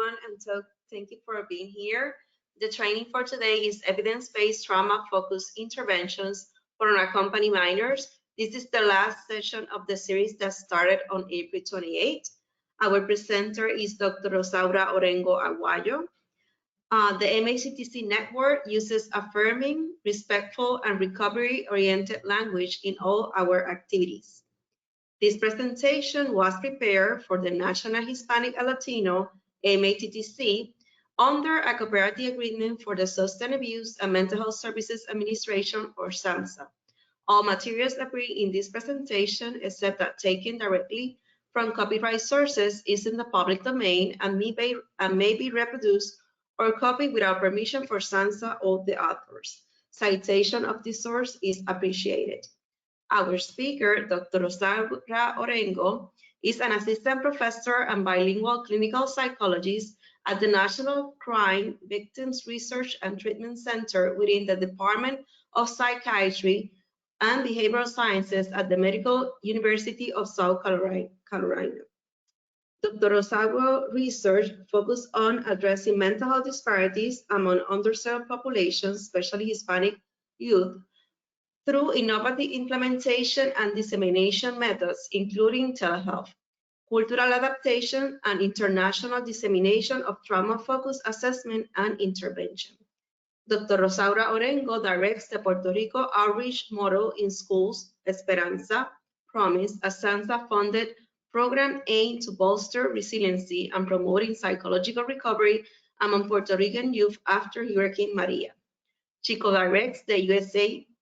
everyone, and thank you for being here. The training for today is evidence-based trauma-focused interventions for unaccompanied minors. This is the last session of the series that started on April 28. Our presenter is Dr. Rosaura Orengo Aguayo. The MACTC network uses affirming, respectful, and recovery-oriented language in all our activities. This presentation was prepared for the National Hispanic and Latino MACTC under a cooperative agreement for the Substance Abuse and Mental Health Services Administration, or SAMHSA. All materials appearing in this presentation, except that taken directly from copyright sources, is in the public domain and may be reproduced or copied without permission for SAMHSA or the authors. Citation of this source is appreciated. Our speaker, Dr. Rosaura Orengo, is an assistant professor and bilingual clinical psychologist at the National Crime Victims Research and Treatment Center within the Department of Psychiatry and Behavioral Sciences at the Medical University of South Carolina. Dr. Rosauro's research focused on addressing mental health disparities among underserved populations, especially Hispanic youth, through innovative implementation and dissemination methods, including telehealth, cultural adaptation, and international dissemination of trauma-focused assessment and intervention. Dr. Rosaura Orengo directs the Puerto Rico Outreach Model in Schools, Esperanza, Promise, a SAMHSA-funded program aimed to bolster resiliency and promoting psychological recovery among Puerto Rican youth after Hurricane Maria. She co-directs the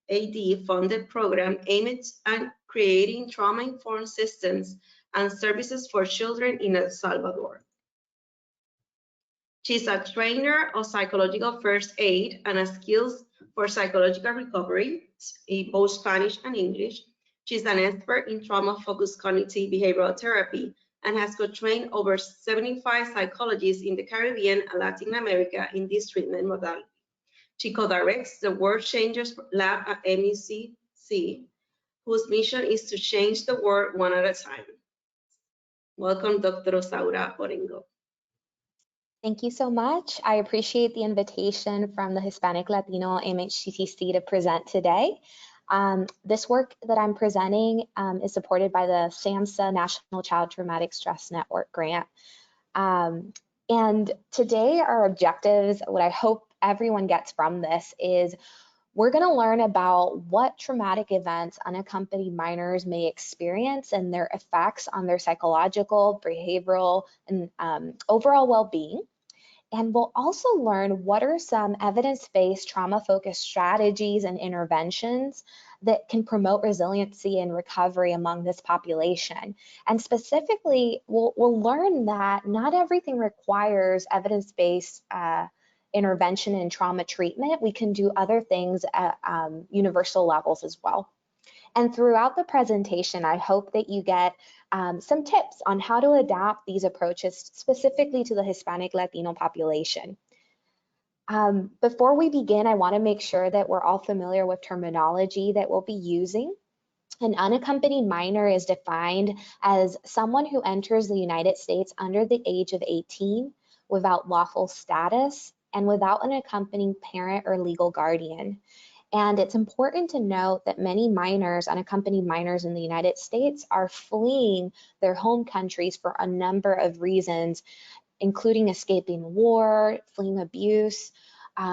USAID-funded program aimed at creating trauma-informed systems and services for children in El Salvador. She's a trainer of psychological first aid and a skills for psychological recovery in both Spanish and English. She's an expert in trauma-focused cognitive behavioral therapy and has co-trained over 75 psychologists in the Caribbean and Latin America in this treatment modality. She co-directs the World Changers Lab at MUCC, whose mission is to change the world one at a time. Welcome, Dr. Rosaura Orengo. Thank you so much. I appreciate the invitation from the Hispanic Latino MHCTC to present today. This work that I'm presenting is supported by the SAMHSA National Child Traumatic Stress Network grant. And today our objectives, what I hope everyone gets from this, is we're going to learn about what traumatic events unaccompanied minors may experience and their effects on their psychological, behavioral, and overall well-being. And we'll also learn what are some evidence-based trauma-focused strategies and interventions that can promote resiliency and recovery among this population. And specifically, we'll learn that not everything requires evidence-based intervention and trauma treatment. We can do other things at universal levels as well. And throughout the presentation, I hope that you get some tips on how to adapt these approaches specifically to the Hispanic Latino population. Before we begin, I want to make sure that we're all familiar with terminology that we'll be using. An unaccompanied minor is defined as someone who enters the United States under the age of 18 without lawful status and without an accompanying parent or legal guardian. And it's important to note that many minors, unaccompanied minors in the United States, are fleeing their home countries for a number of reasons, including escaping war, fleeing abuse,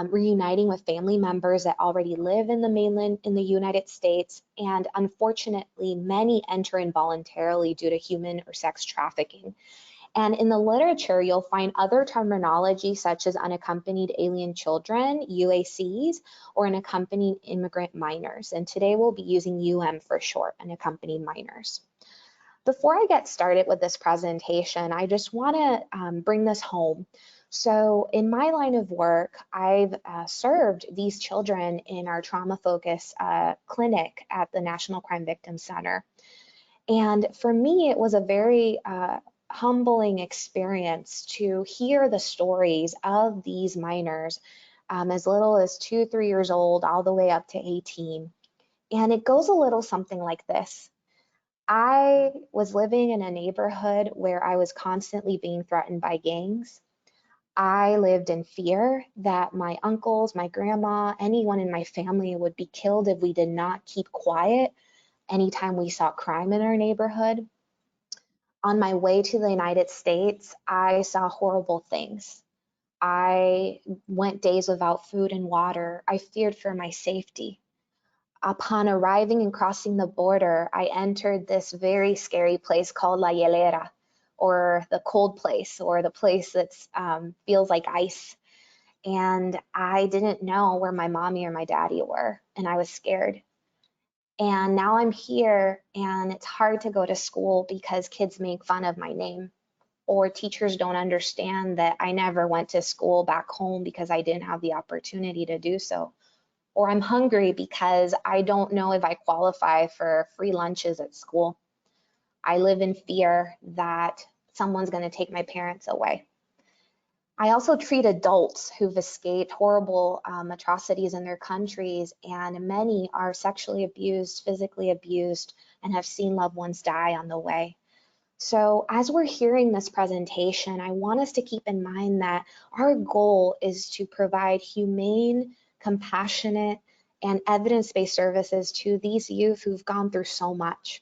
reuniting with family members that already live in the mainland in the United States, and unfortunately, many enter involuntarily due to human or sex trafficking. And in the literature, you'll find other terminology such as unaccompanied alien children, UACs, or unaccompanied immigrant minors. And today we'll be using for short, unaccompanied minors. Before I get started with this presentation, I just want to bring this home. So in my line of work, I've served these children in our trauma-focused clinic at the National Crime Victims Center. And for me, it was a very humbling experience to hear the stories of these minors as little as 2, 3 years old, all the way up to 18. And it goes a little something like this. I was living in a neighborhood where I was constantly being threatened by gangs. I lived in fear that my uncles, my grandma, anyone in my family would be killed if we did not keep quiet anytime we saw crime in our neighborhood. On my way to the United States, I saw horrible things. I went days without food and water. I feared for my safety. Upon arriving and crossing the border, I entered this very scary place called La Hielera, or the cold place, or the place that feels like ice. And I didn't know where my mommy or my daddy were, and I was scared. And now I'm here, and it's hard to go to school because kids make fun of my name, or teachers don't understand that I never went to school back home because I didn't have the opportunity to do so. Or I'm hungry because I don't know if I qualify for free lunches at school. I live in fear that someone's going to take my parents away. I also treat adults who've escaped horrible atrocities in their countries, and many are sexually abused, physically abused, and have seen loved ones die on the way. So as we're hearing this presentation, I want us to keep in mind that our goal is to provide humane, compassionate, and evidence-based services to these youth who've gone through so much.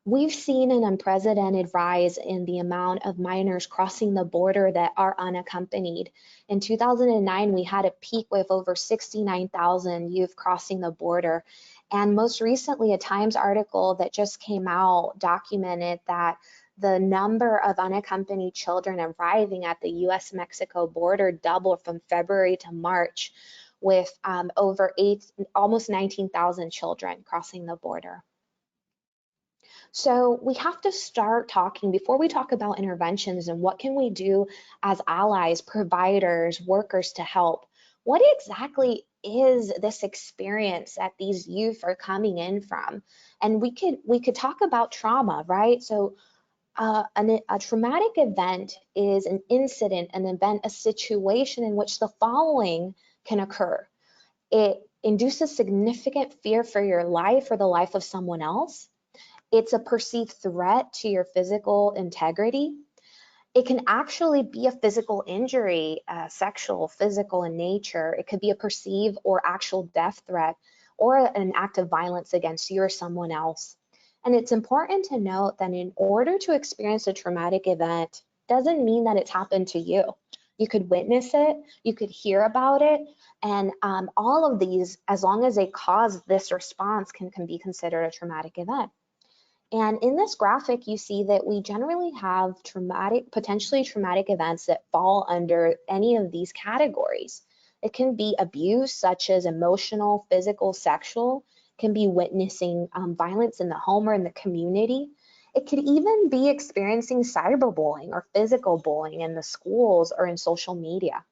We've seen an unprecedented rise in the amount of minors crossing the border that are unaccompanied. In 2009, we had a peak with over 69,000 youth crossing the border. And most recently, a Times article that just came out documented that the number of unaccompanied children arriving at the US-Mexico border doubled from February to March, with almost 19,000 children crossing the border. So we have to start talking before we talk about interventions and what can we do as allies, providers, workers to help. What exactly is this experience that these youth are coming in from? And we could talk about trauma, right? So a traumatic event is an incident, an event, a situation in which the following can occur. It induces significant fear for your life or the life of someone else. It's a perceived threat to your physical integrity. It can actually be a physical injury, sexual, physical in nature. It could be a perceived or actual death threat or an act of violence against you or someone else. And it's important to note that in order to experience a traumatic event, doesn't mean that it's happened to you. You could witness it, you could hear about it, and all of these, as long as they cause this response, can be considered a traumatic event. And in this graphic, you see that we generally have potentially traumatic events that fall under any of these categories. It can be abuse, such as emotional, physical, sexual. It can be witnessing violence in the home or in the community. It could even be experiencing cyberbullying or physical bullying in the schools or in social media.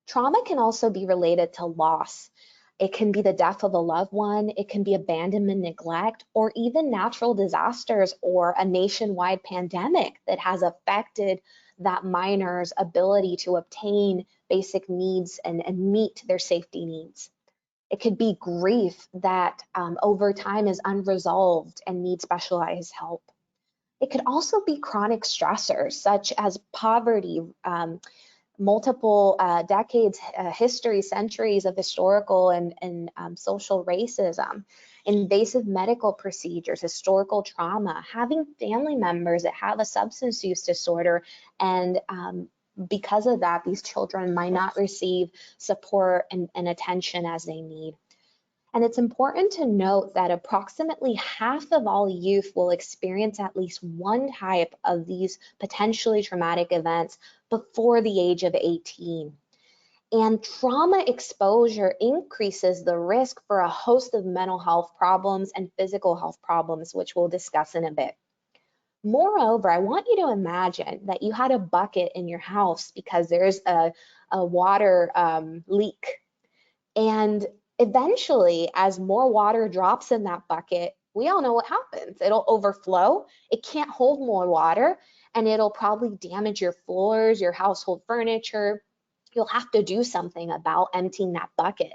Trauma can also be related to loss. It can be the death of a loved one, it can be abandonment, neglect, or even natural disasters or a nationwide pandemic that has affected that minor's ability to obtain basic needs and meet their safety needs. It could be grief that over time is unresolved and needs specialized help. It could also be chronic stressors such as poverty, multiple decades, history, centuries of historical and social racism, invasive medical procedures, historical trauma, having family members that have a substance use disorder, and because of that, these children might not receive support and attention as they need. And it's important to note that approximately half of all youth will experience at least one type of these potentially traumatic events before the age of 18. And trauma exposure increases the risk for a host of mental health problems and physical health problems, which we'll discuss in a bit. Moreover, I want you to imagine that you had a bucket in your house because there's a water leak. And eventually, as more water drops in that bucket, we all know what happens. It'll overflow, it can't hold more water, and it'll probably damage your floors, your household furniture. You'll have to do something about emptying that bucket.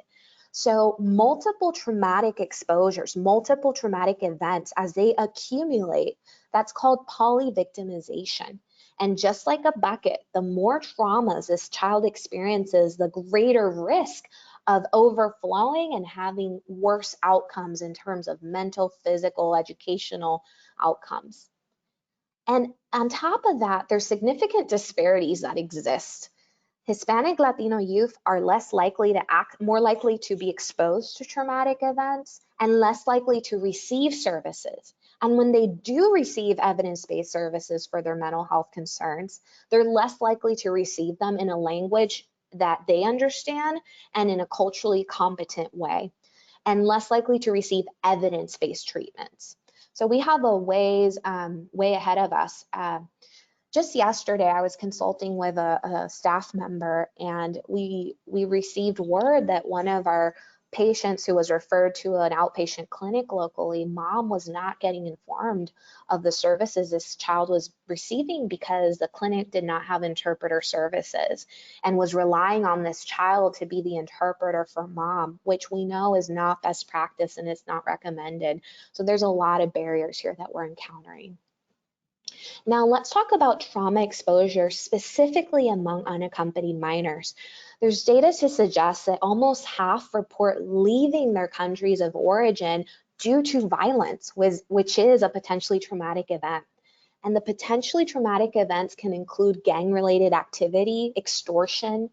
So multiple traumatic exposures, multiple traumatic events, as they accumulate, that's called polyvictimization. And just like a bucket, the more traumas this child experiences, the greater risk of overflowing and having worse outcomes in terms of mental, physical, educational outcomes. And on top of that, there's significant disparities that exist. Hispanic Latino youth are more likely to be exposed to traumatic events and less likely to receive services. And when they do receive evidence-based services for their mental health concerns, they're less likely to receive them in a language that they understand and in a culturally competent way, and less likely to receive evidence-based treatments. So we have a way ahead of us. Just yesterday, I was consulting with a staff member, and we received word that one of our patients who was referred to an outpatient clinic locally, mom was not getting informed of the services this child was receiving because the clinic did not have interpreter services and was relying on this child to be the interpreter for mom, which we know is not best practice and it's not recommended. So there's a lot of barriers here that we're encountering. Now let's talk about trauma exposure specifically among unaccompanied minors. There's data to suggest that almost half report leaving their countries of origin due to violence, which is a potentially traumatic event. And the potentially traumatic events can include gang-related activity, extortion,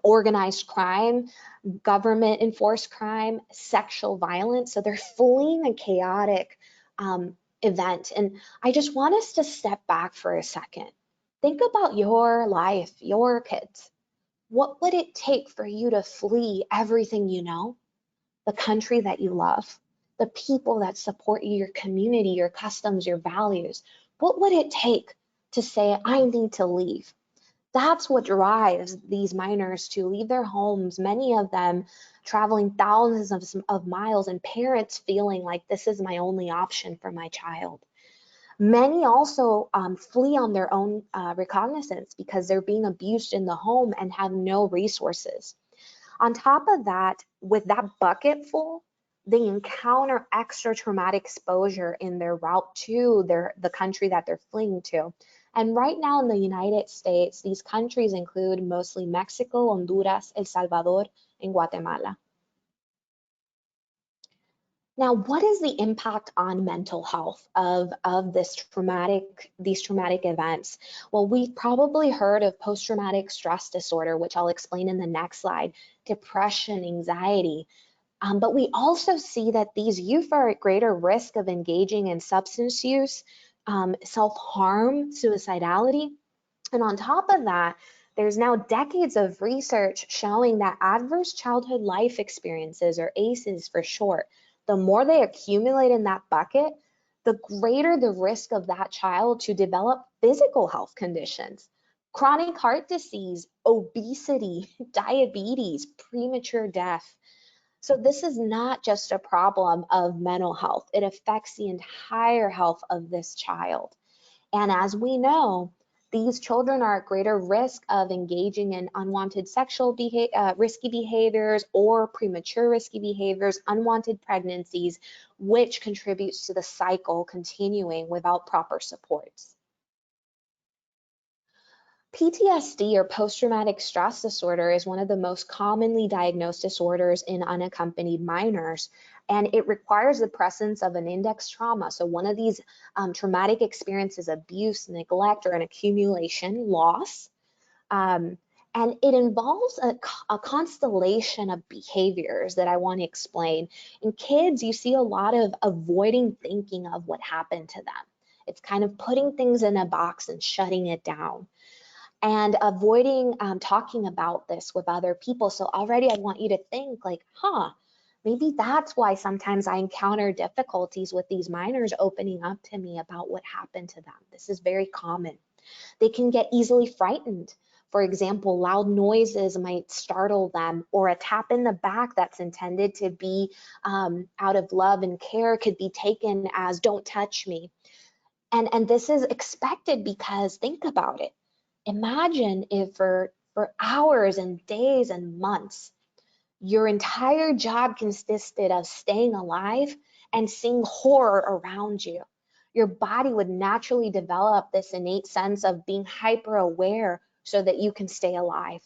organized crime, government-enforced crime, sexual violence. So they're fleeing a chaotic event. And I just want us to step back for a second. Think about your life, your kids. What would it take for you to flee everything you know, the country that you love, the people that support you, your community, your customs, your values? What would it take to say, I need to leave? That's what drives these minors to leave their homes, many of them traveling thousands of miles, and parents feeling like this is my only option for my child. Many also flee on their own recognizance because they're being abused in the home and have no resources. On top of that, with that bucket full, they encounter extra traumatic exposure in their route to the country that they're fleeing to. And right now in the United States, these countries include mostly Mexico, Honduras, El Salvador, and Guatemala. Now, what is the impact on mental health of these traumatic events? Well, we've probably heard of post-traumatic stress disorder, which I'll explain in the next slide, depression, anxiety. But we also see that these youth are at greater risk of engaging in substance use, self-harm, suicidality. And on top of that, there's now decades of research showing that adverse childhood life experiences, or ACEs for short, the more they accumulate in that bucket, the greater the risk of that child to develop physical health conditions, chronic heart disease, obesity, diabetes, premature death. So this is not just a problem of mental health. It affects the entire health of this child. And as we know, these children are at greater risk of engaging in unwanted sexual risky behaviors or premature risky behaviors, unwanted pregnancies, which contributes to the cycle continuing without proper supports. PTSD, or post-traumatic stress disorder, is one of the most commonly diagnosed disorders in unaccompanied minors, and it requires the presence of an index trauma. So one of these traumatic experiences, abuse, neglect, or an accumulation, loss, and it involves a constellation of behaviors that I want to explain. In kids, you see a lot of avoiding thinking of what happened to them. It's kind of putting things in a box and shutting it down, and avoiding talking about this with other people. So already I want you to think like, maybe that's why sometimes I encounter difficulties with these minors opening up to me about what happened to them. This is very common. They can get easily frightened. For example, loud noises might startle them, or a tap in the back that's intended to be out of love and care could be taken as don't touch me. And this is expected because think about it. Imagine if for hours and days and months, your entire job consisted of staying alive and seeing horror around you. your body would naturally develop this innate sense of being hyper aware so that you can stay alive.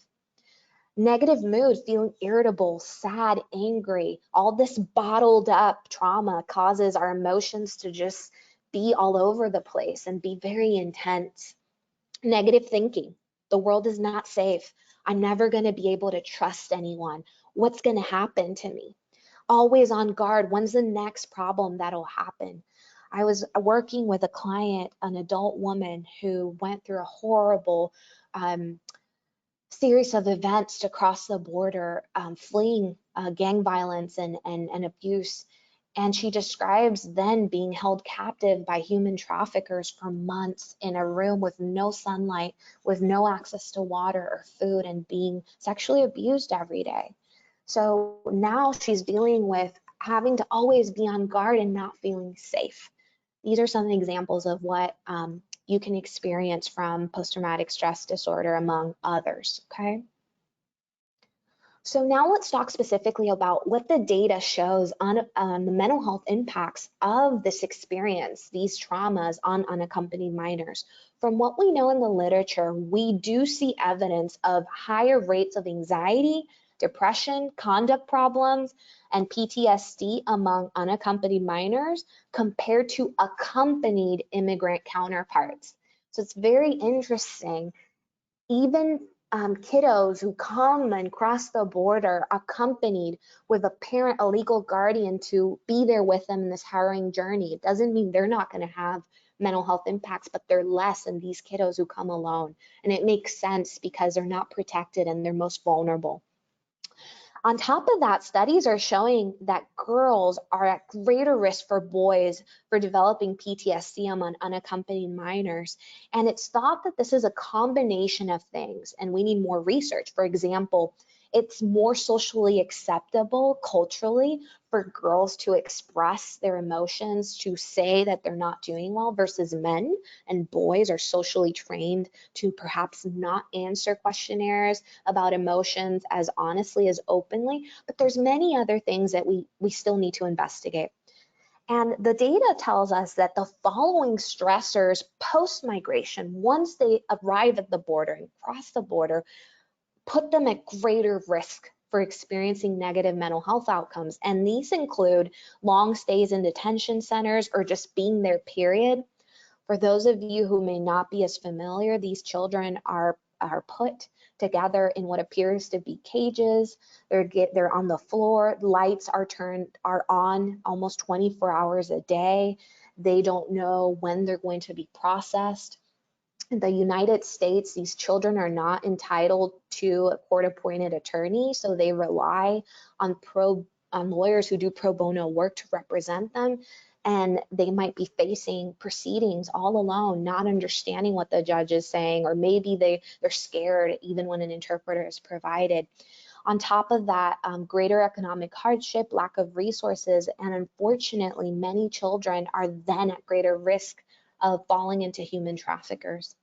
Negative mood, feeling irritable, sad, angry, all this bottled up trauma causes our emotions to just be all over the place and be very intense. Negative thinking, the world is not safe. I'm never going to be able to trust anyone. What's going to happen to me? Always on guard. When's the next problem that'll happen? I was working with a client, an adult woman who went through a horrible series of events to cross the border, fleeing gang violence and abuse. And she describes then being held captive by human traffickers for months in a room with no sunlight, with no access to water or food, and being sexually abused every day. So now she's dealing with having to always be on guard and not feeling safe. These are some examples of what you can experience from post-traumatic stress disorder, among others, okay? So now let's talk specifically about what the data shows on the mental health impacts of this experience, these traumas on unaccompanied minors. From what we know in the literature, we do see evidence of higher rates of anxiety, depression, conduct problems, and PTSD among unaccompanied minors compared to accompanied immigrant counterparts. So it's very interesting. Even kiddos who come and cross the border accompanied with a parent, a legal guardian to be there with them in this harrowing journey. It doesn't mean they're not going to have mental health impacts, but they're less than these kiddos who come alone. And it makes sense because they're not protected and they're most vulnerable. On top of that, studies are showing that girls are at greater risk for boys for developing PTSD among unaccompanied minors. And it's thought that this is a combination of things, and we need more research. For example, it's more socially acceptable culturally for girls to express their emotions, to say that they're not doing well, versus men and boys are socially trained to perhaps not answer questionnaires about emotions as honestly, as openly. But there's many other things that we still need to investigate. And the data tells us that the following stressors post-migration, once they arrive at the border and cross the border, put them at greater risk for experiencing negative mental health outcomes. And these include long stays in detention centers or just being there, period. For those of you who may not be as familiar, these children are put together in what appears to be cages. They're on the floor. Lights are on almost 24 hours a day. They don't know when they're going to be processed. In the United States, these children are not entitled to a court-appointed attorney, so they rely on lawyers who do pro bono work to represent them, and they might be facing proceedings all alone, not understanding what the judge is saying, or maybe they're scared even when an interpreter is provided. On top of that, greater economic hardship, lack of resources, and unfortunately, many children are then at greater risk of falling into human traffickers.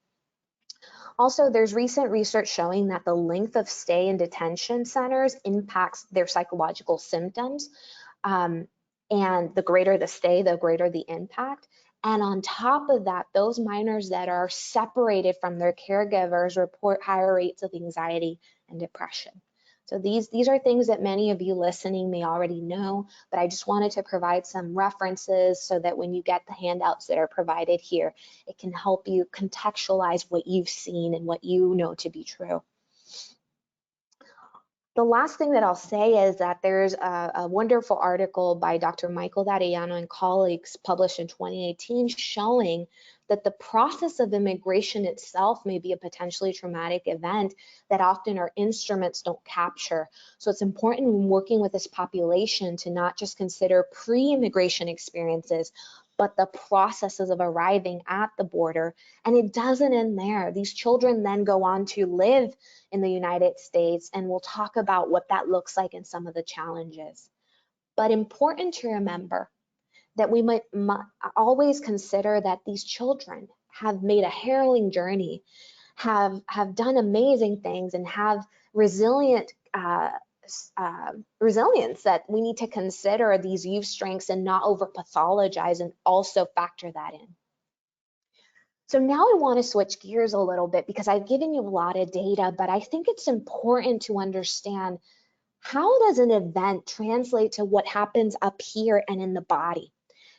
Also, there's recent research showing that the length of stay in detention centers impacts their psychological symptoms. And the greater the stay, the greater the impact. And on top of that, those minors that are separated from their caregivers report higher rates of anxiety and depression. So these are things that many of you listening may already know, but I just wanted to provide some references so that when you get the handouts that are provided here, it can help you contextualize what you've seen and what you know to be true. The last thing that I'll say is that there's a wonderful article by Dr. Michael D'Arellano and colleagues published in 2018 showing that the process of immigration itself may be a potentially traumatic event that often our instruments don't capture. So it's important when working with this population to not just consider pre-immigration experiences, but the processes of arriving at the border. And it doesn't end there. These children then go on to live in the United States, and we'll talk about what that looks like and some of the challenges. But important to remember that we might always consider that these children have made a harrowing journey, have done amazing things, and have resilient resilience, that we need to consider these youth strengths and not over pathologize and also factor that in. So now I want to switch gears a little bit because I've given you a lot of data, but I think it's important to understand, how does an event translate to what happens up here and in the body?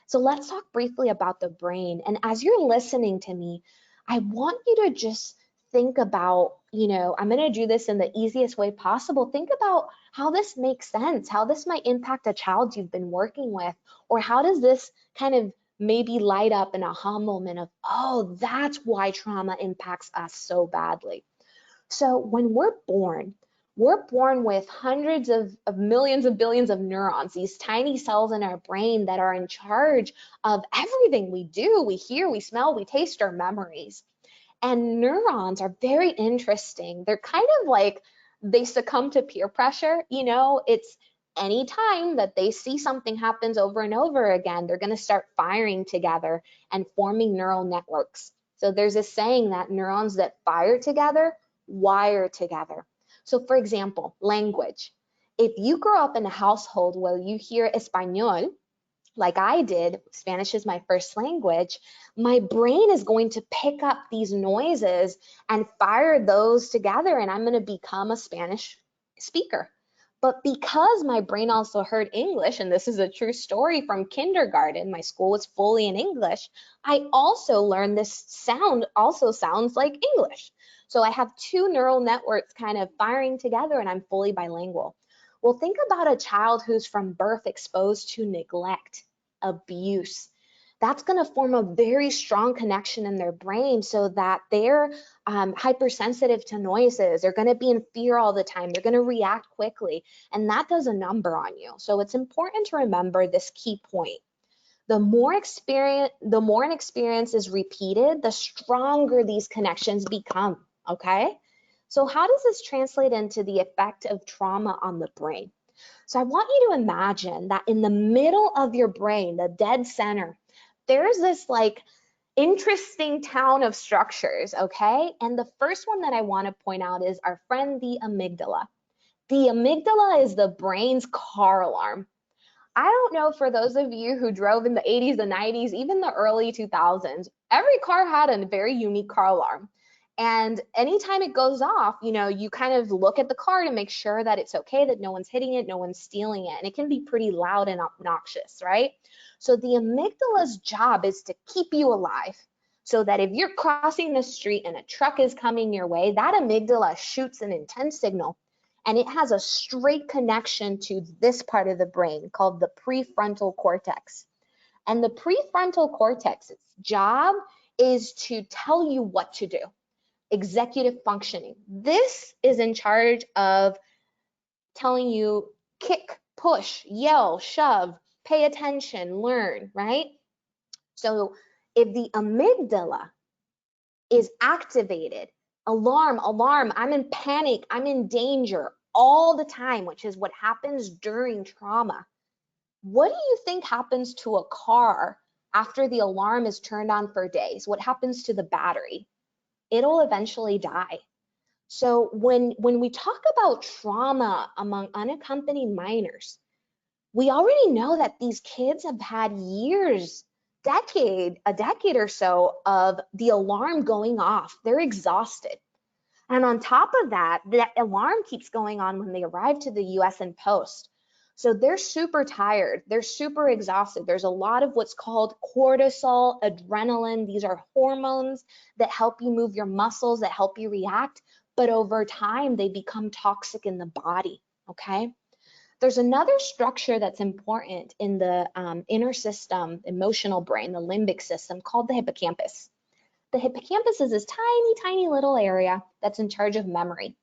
So let's talk briefly about the brain. And as you're listening to me, I want you to just think about, I'm going to do this in the easiest way possible. Think about how this makes sense, how this might impact a child you've been working with, or how does this kind of maybe light up an aha moment of, oh, that's why trauma impacts us so badly. So when we're born with hundreds of millions of billions of neurons, these tiny cells in our brain that are in charge of everything we do, we hear, we smell, we taste, our memories. And neurons are very interesting. They're kind of like, they succumb to peer pressure. It's any time that they see something happens over and over again, they're going to start firing together and forming neural networks. So there's a saying that neurons that fire together wire together. So for example, language. If you grow up in a household where you hear Espanol, like I did, Spanish is my first language, my brain is going to pick up these noises and fire those together, and I'm going to become a Spanish speaker. But because my brain also heard English, and this is a true story from kindergarten, my school was fully in English, I also learned this sound also sounds like English. So I have two neural networks kind of firing together, and I'm fully bilingual. Well, think about a child who's from birth exposed to neglect, abuse. That's going to form a very strong connection in their brain so that they're hypersensitive to noises. They're going to be in fear all the time. They're going to react quickly, and that does a number on you. So it's important to remember this key point. The more an experience is repeated, the stronger these connections become, okay? So how does this translate into the effect of trauma on the brain? So I want you to imagine that in the middle of your brain, the dead center, there's this like interesting town of structures, okay? And the first one that I want to point out is our friend, the amygdala. The amygdala is the brain's car alarm. I don't know, for those of you who drove in the 80s, the 90s, even the early 2000s, every car had a very unique car alarm. And anytime it goes off, you kind of look at the car to make sure that it's okay, that no one's hitting it, no one's stealing it. And it can be pretty loud and obnoxious, right? So the amygdala's job is to keep you alive, so that if you're crossing the street and a truck is coming your way, that amygdala shoots an intense signal, and it has a straight connection to this part of the brain called the prefrontal cortex. And the prefrontal cortex's job is to tell you what to do. Executive functioning. This is in charge of telling you kick, push, yell, shove, pay attention, learn, right? So if the amygdala is activated, alarm, I'm in panic, I'm in danger all the time, which is what happens during trauma. What do you think happens to a car after the alarm is turned on for days? What happens to the battery? It'll eventually die. So when we talk about trauma among unaccompanied minors, we already know that these kids have had years, a decade or so of the alarm going off. They're exhausted. And on top of that, that alarm keeps going on when they arrive to the US and post. So they're super tired, they're super exhausted. There's a lot of what's called cortisol, adrenaline. These are hormones that help you move your muscles, that help you react, but over time they become toxic in the body, okay? There's another structure that's important in the inner system, emotional brain, the limbic system, called the hippocampus. The hippocampus is this tiny, tiny little area that's in charge of memory.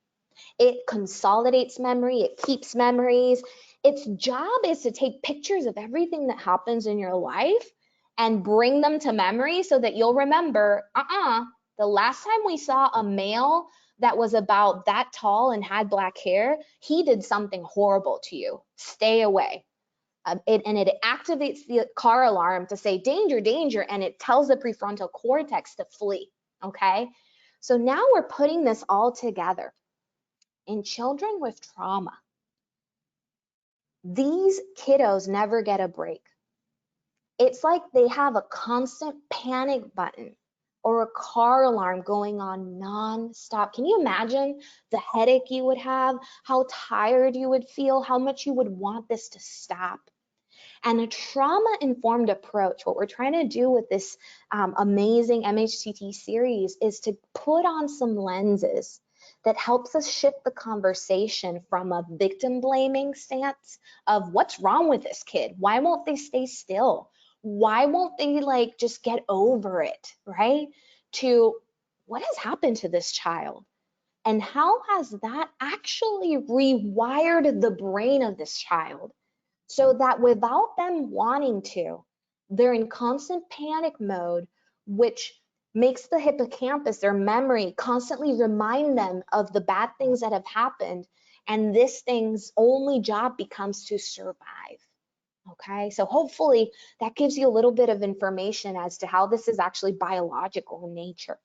It consolidates memory, it keeps memories. Its job is to take pictures of everything that happens in your life and bring them to memory so that you'll remember, the last time we saw a male that was about that tall and had black hair, he did something horrible to you. Stay away. It activates the car alarm to say danger, danger, and it tells the prefrontal cortex to flee, okay? So now we're putting this all together. In children with trauma, These kiddos never get a break. It's like they have a constant panic button or a car alarm going on non-stop. Can you imagine the headache you would have, how tired you would feel, how much you would want this to stop? And a trauma-informed approach, what we're trying to do with this amazing MHCT series is to put on some lenses that helps us shift the conversation from a victim blaming stance of what's wrong with this kid? Why won't they stay still? Why won't they like just get over it, right? To what has happened to this child? And how has that actually rewired the brain of this child? So that without them wanting to, they're in constant panic mode, which makes the hippocampus, their memory, constantly remind them of the bad things that have happened. And this thing's only job becomes to survive. Okay, so hopefully that gives you a little bit of information as to how this is actually biological in nature.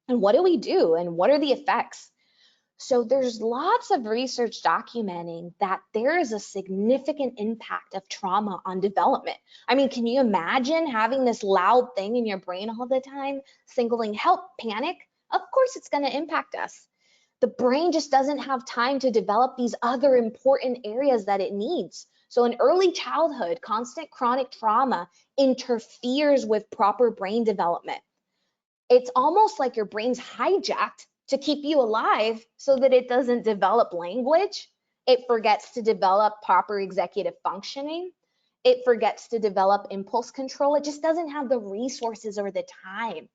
And what do we do? And what are the effects? So there's lots of research documenting that there is a significant impact of trauma on development. I mean, can you imagine having this loud thing in your brain all the time, signaling help, panic? Of course it's going to impact us. The brain just doesn't have time to develop these other important areas that it needs. So in early childhood, constant chronic trauma interferes with proper brain development. It's almost like your brain's hijacked to keep you alive so that it doesn't develop language. It forgets to develop proper executive functioning. It forgets to develop impulse control. It just doesn't have the resources or the time,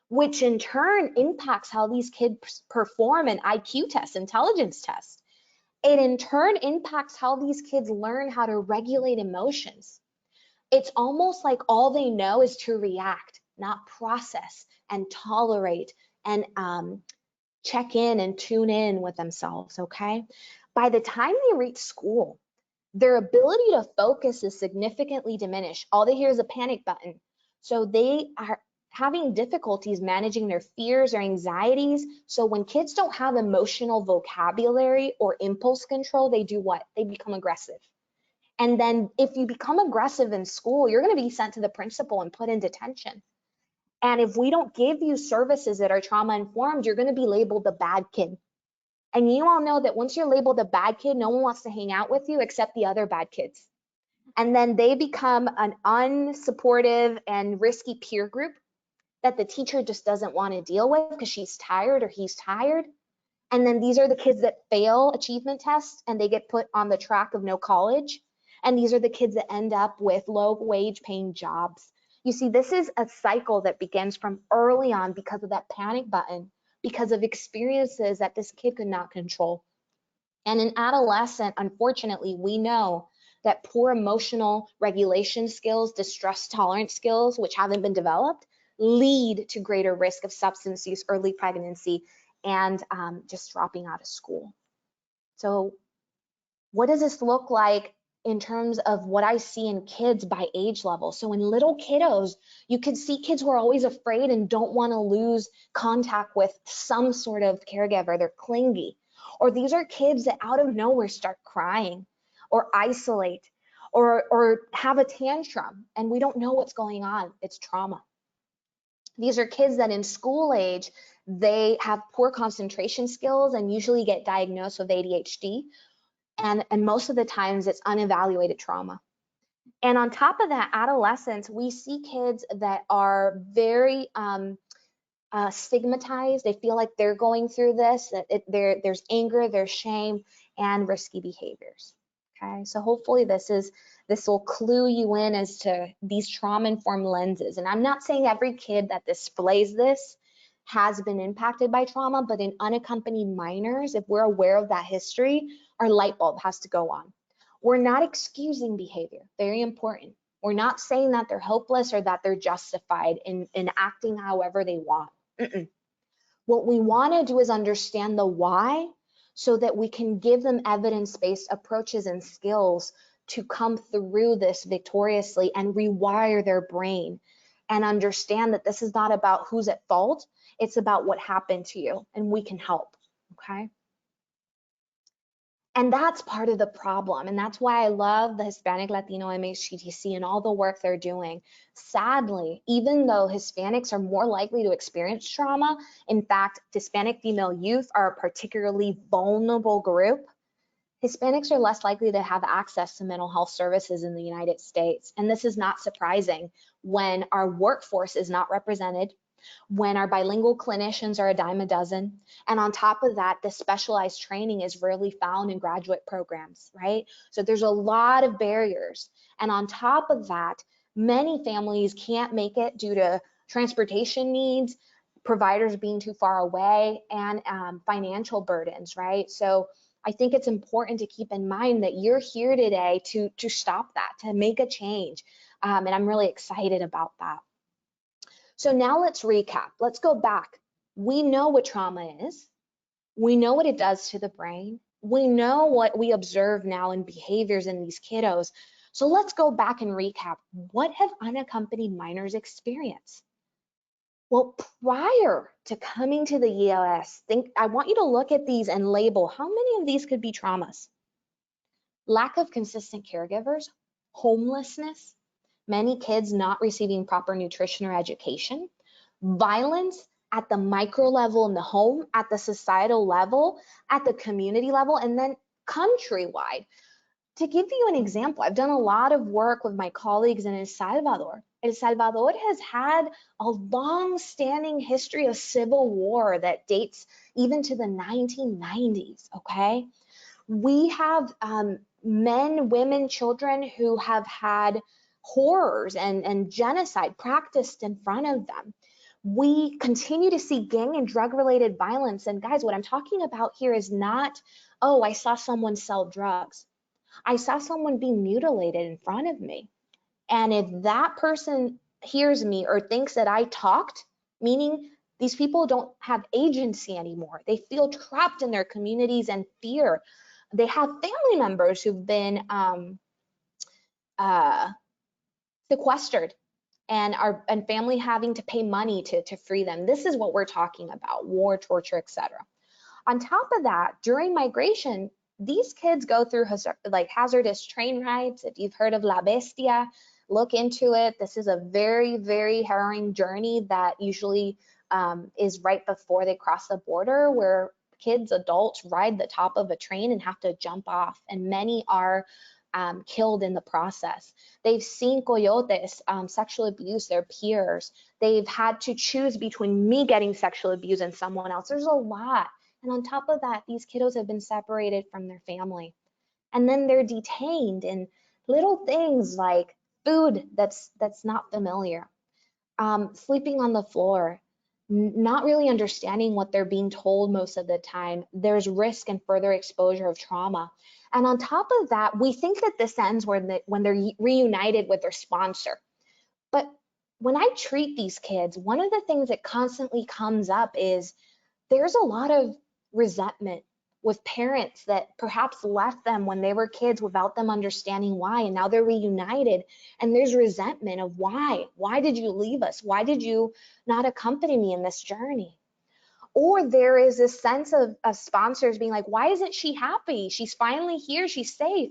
which in turn impacts how these kids perform an IQ test, intelligence test. It in turn impacts how these kids learn how to regulate emotions. It's almost like all they know is to react, not process and tolerate and check in and tune in with themselves, okay? By the time they reach school, their ability to focus is significantly diminished. All they hear is a panic button. So they are having difficulties managing their fears or anxieties. So when kids don't have emotional vocabulary or impulse control, they do what? They become aggressive. And then if you become aggressive in school, you're going to be sent to the principal and put in detention. And if we don't give you services that are trauma informed, you're going to be labeled the bad kid. And you all know that once you're labeled a bad kid, no one wants to hang out with you except the other bad kids. And then they become an unsupportive and risky peer group that the teacher just doesn't want to deal with because she's tired or he's tired. And then these are the kids that fail achievement tests and they get put on the track of no college. And these are the kids that end up with low wage paying jobs. You see, this is a cycle that begins from early on because of that panic button, because of experiences that this kid could not control. And in adolescent, unfortunately, we know that poor emotional regulation skills, distress tolerance skills, which haven't been developed, lead to greater risk of substance use, early pregnancy, and just dropping out of school. So what does this look like in terms of what I see in kids by age level? So in little kiddos, you could see kids who are always afraid and don't want to lose contact with some sort of caregiver. They're clingy. Or these are kids that out of nowhere start crying or isolate or have a tantrum and we don't know what's going on. It's trauma. These are kids that in school age, they have poor concentration skills and usually get diagnosed with ADHD. And most of the times it's unevaluated trauma. And on top of that, adolescents, we see kids that are very stigmatized. They feel like they're going through this, that there's anger, there's shame, and risky behaviors. Okay, so hopefully this will clue you in as to these trauma-informed lenses. And I'm not saying every kid that displays this has been impacted by trauma, but in unaccompanied minors, if we're aware of that history, our light bulb has to go on. We're not excusing behavior, very important. We're not saying that they're hopeless or that they're justified in acting however they want. What we want to do is understand the why so that we can give them evidence-based approaches and skills to come through this victoriously and rewire their brain and understand that this is not about who's at fault, it's about what happened to you and we can help, okay? And that's part of the problem. And that's why I love the Hispanic Latino MHTTC and all the work they're doing. Sadly, even though Hispanics are more likely to experience trauma, in fact, Hispanic female youth are a particularly vulnerable group. Hispanics are less likely to have access to mental health services in the United States. And this is not surprising when our workforce is not represented, when our bilingual clinicians are a dime a dozen. And on top of that, the specialized training is rarely found in graduate programs, right? So there's a lot of barriers. And on top of that, many families can't make it due to transportation needs, providers being too far away, and financial burdens, right? So I think it's important to keep in mind that you're here today to stop that, to make a change. And I'm really excited about that. So now let's recap. Let's go back. We know what trauma is. We know what it does to the brain. We know what we observe now in behaviors in these kiddos. So let's go back and recap. What have unaccompanied minors experienced? Well, prior to coming to the ELS, I want you to look at these and label how many of these could be traumas. Lack of consistent caregivers, homelessness, many kids not receiving proper nutrition or education, violence at the micro level in the home, at the societal level, at the community level, and then countrywide. To give you an example, I've done a lot of work with my colleagues in El Salvador. El Salvador has had a long-standing history of civil war that dates even to the 1990s, okay? We have men, women, children who have had horrors and genocide practiced in front of them. We continue to see gang and drug-related violence. And guys, what I'm talking about here is not, oh, I saw someone sell drugs. I saw someone being mutilated in front of me. And if that person hears me or thinks that I talked, meaning these people don't have agency anymore, they feel trapped in their communities and fear. They have family members who've been sequestered and family having to pay money to free them. This is what we're talking about: war, torture, etc. On top of that, during migration, these kids go through like hazardous train rides. If you've heard of La Bestia, look into it. This is a very, very harrowing journey that usually is right before they cross the border, where kids, adults ride the top of a train and have to jump off, and many are killed in the process. They've seen coyotes sexually abuse their peers. They've had to choose between me getting sexually abused and someone else. There's a lot. And on top of that, these kiddos have been separated from their family. And then they're detained in little things like food that's not familiar, sleeping on the floor, not really understanding what they're being told most of the time. There's risk and further exposure of trauma. And on top of that, we think that this ends when they're reunited with their sponsor. But when I treat these kids, one of the things that constantly comes up is there's a lot of resentment with parents that perhaps left them when they were kids without them understanding why, and now they're reunited, and there's resentment of why did you leave us? Why did you not accompany me in this journey? Or there is this sense of sponsors being like, why isn't she happy? She's finally here, she's safe.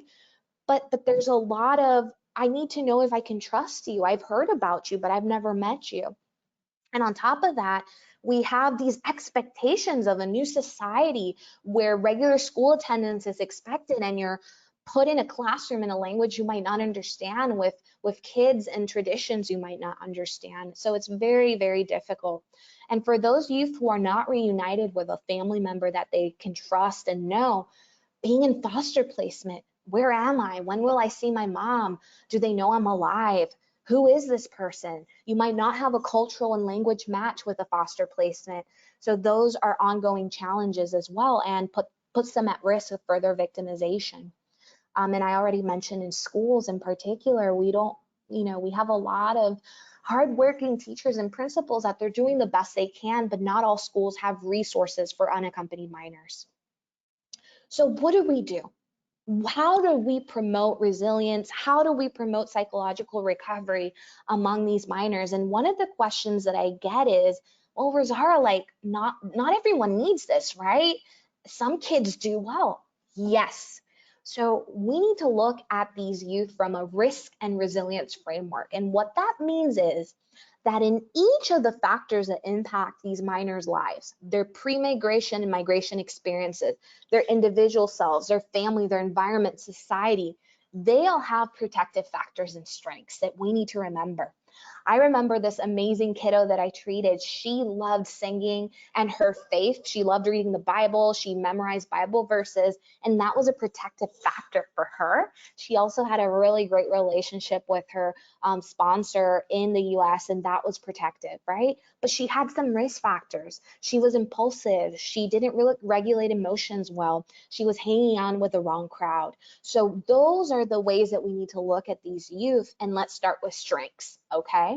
But there's a lot of, I need to know if I can trust you. I've heard about you, but I've never met you. And on top of that, we have these expectations of a new society where regular school attendance is expected, and you're put in a classroom in a language you might not understand, with kids and traditions you might not understand. So it's very, very difficult. And for those youth who are not reunited with a family member that they can trust and know, being in foster placement, where am I? When will I see my mom? Do they know I'm alive? Who is this person? You might not have a cultural and language match with a foster placement. So those are ongoing challenges as well, and puts them at risk of further victimization. And I already mentioned in schools in particular, we have a lot of hardworking teachers and principals that they're doing the best they can, but not all schools have resources for unaccompanied minors. So what do we do? How do we promote resilience? How do we promote psychological recovery among these minors? And one of the questions that I get is, well, Rosara, like not everyone needs this, right? Some kids do well. Yes. So we need to look at these youth from a risk and resilience framework. And what that means is that in each of the factors that impact these minors' lives, their pre-migration and migration experiences, their individual selves, their family, their environment, society, they all have protective factors and strengths that we need to remember. I remember this amazing kiddo that I treated. She loved singing and her faith. She loved reading the Bible. She memorized Bible verses, and that was a protective factor for her. She also had a really great relationship with her sponsor in the US, and that was protective, right? But she had some risk factors. She was impulsive. She didn't really regulate emotions well. She was hanging on with the wrong crowd. So those are the ways that we need to look at these youth, and let's start with strengths, okay?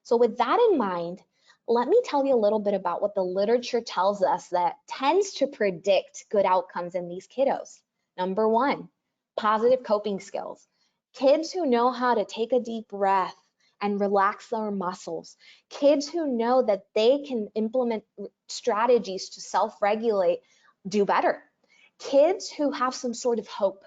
So with that in mind, let me tell you a little bit about what the literature tells us that tends to predict good outcomes in these kiddos. Number one, positive coping skills. Kids who know how to take a deep breath and relax their muscles. Kids who know that they can implement strategies to self-regulate do better. Kids who have some sort of hope.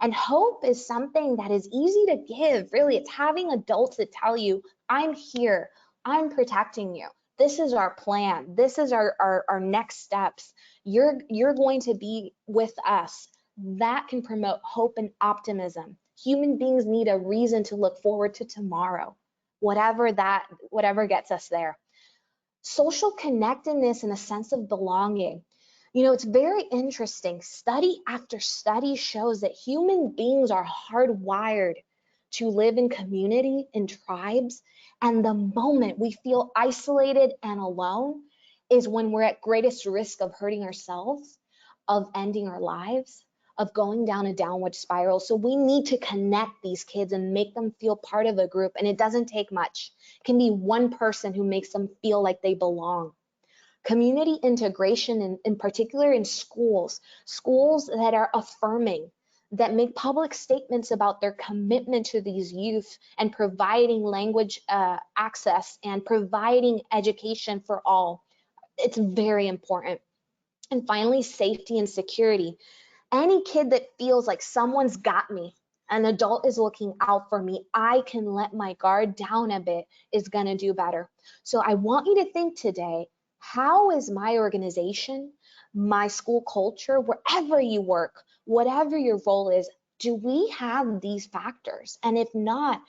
And hope is something that is easy to give. Really, it's having adults that tell you, I'm here, I'm protecting you. This is our plan. This is our next steps. You're going to be with us. That can promote hope and optimism. Human beings need a reason to look forward to tomorrow, whatever gets us there. Social connectedness and a sense of belonging. You know, it's very interesting. Study after study shows that human beings are hardwired to live in community, in tribes, and the moment we feel isolated and alone is when we're at greatest risk of hurting ourselves, of ending our lives, of going down a downward spiral. So we need to connect these kids and make them feel part of a group, and it doesn't take much. It can be one person who makes them feel like they belong. Community integration, in particular in schools that are affirming, that make public statements about their commitment to these youth and providing language access and providing education for all. It's very important. And finally, safety and security. Any kid that feels like someone's got me, an adult is looking out for me, I can let my guard down a bit, is going to do better. So I want you to think today, how is my organization, my school culture, wherever you work, whatever your role is, do we have these factors? And if not,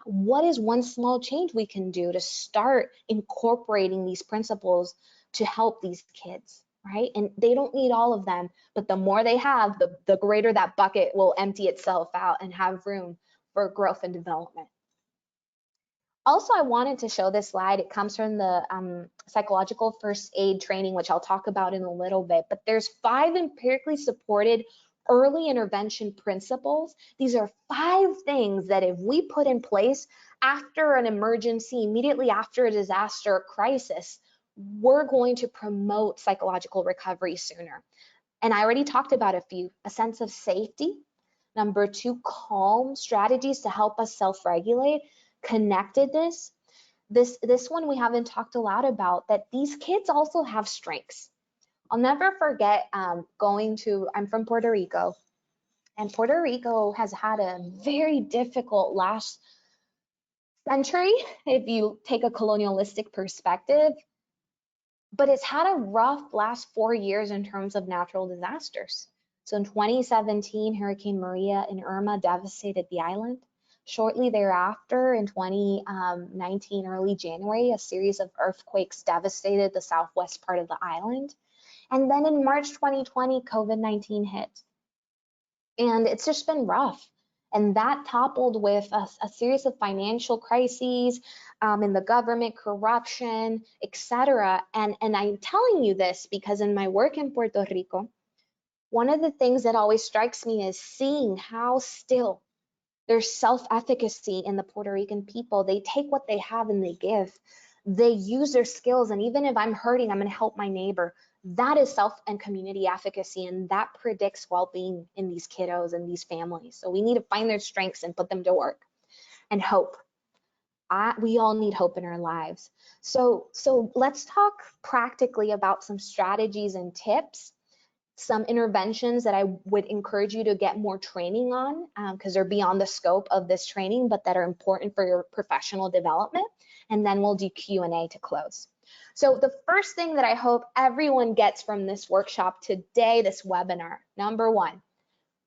what is one small change we can do to start incorporating these principles to help these kids, right? And they don't need all of them, but the more they have, the greater that bucket will empty itself out and have room for growth and development. Also, I wanted to show this slide. It comes from the psychological first aid training, which I'll talk about in a little bit, but there's 5 empirically supported early intervention principles. These are 5 things that if we put in place after an emergency, immediately after a disaster or crisis, we're going to promote psychological recovery sooner. And I already talked about a few: a sense of safety. Number 2, calm strategies to help us self-regulate. Connectedness. This one we haven't talked a lot about, that these kids also have strengths. I'll never forget I'm from Puerto Rico, and Puerto Rico has had a very difficult last century if you take a colonialistic perspective, but it's had a rough last 4 years in terms of natural disasters. So in 2017, Hurricane Maria and Irma devastated the island. Shortly thereafter, in 2019, early January, a series of earthquakes devastated the southwest part of the island. And then in March 2020, COVID-19 hit. And it's just been rough. And that toppled with a series of financial crises in the government, corruption, etc. And I'm telling you this because in my work in Puerto Rico, one of the things that always strikes me is seeing how still there's self-efficacy in the Puerto Rican people. They take what they have and they give. They use their skills, and even if I'm hurting, I'm going to help my neighbor. That is self and community efficacy, and that predicts well-being in these kiddos and these families. So we need to find their strengths and put them to work. And hope. We all need hope in our lives. So let's talk practically about some strategies and tips Some interventions that I would encourage you to get more training on because they're beyond the scope of this training, but that are important for your professional development. And then we'll do Q&A to close. So the first thing that I hope everyone gets from this workshop today, this webinar, number one,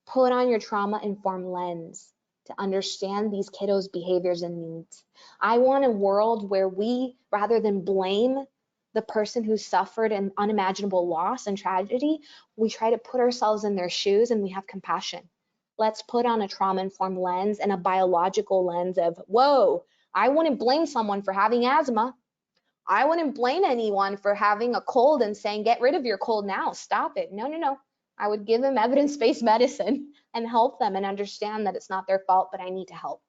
put on your trauma-informed lens to understand these kiddos' behaviors and needs. I want a world where we, rather than blame the person who suffered an unimaginable loss and tragedy, we try to put ourselves in their shoes and we have compassion. Let's put on a trauma-informed lens and a biological lens of, whoa, I wouldn't blame someone for having asthma. I wouldn't blame anyone for having a cold and saying, get rid of your cold now, stop it. No, no, no. I would give them evidence-based medicine and help them and understand that it's not their fault, but I need to help.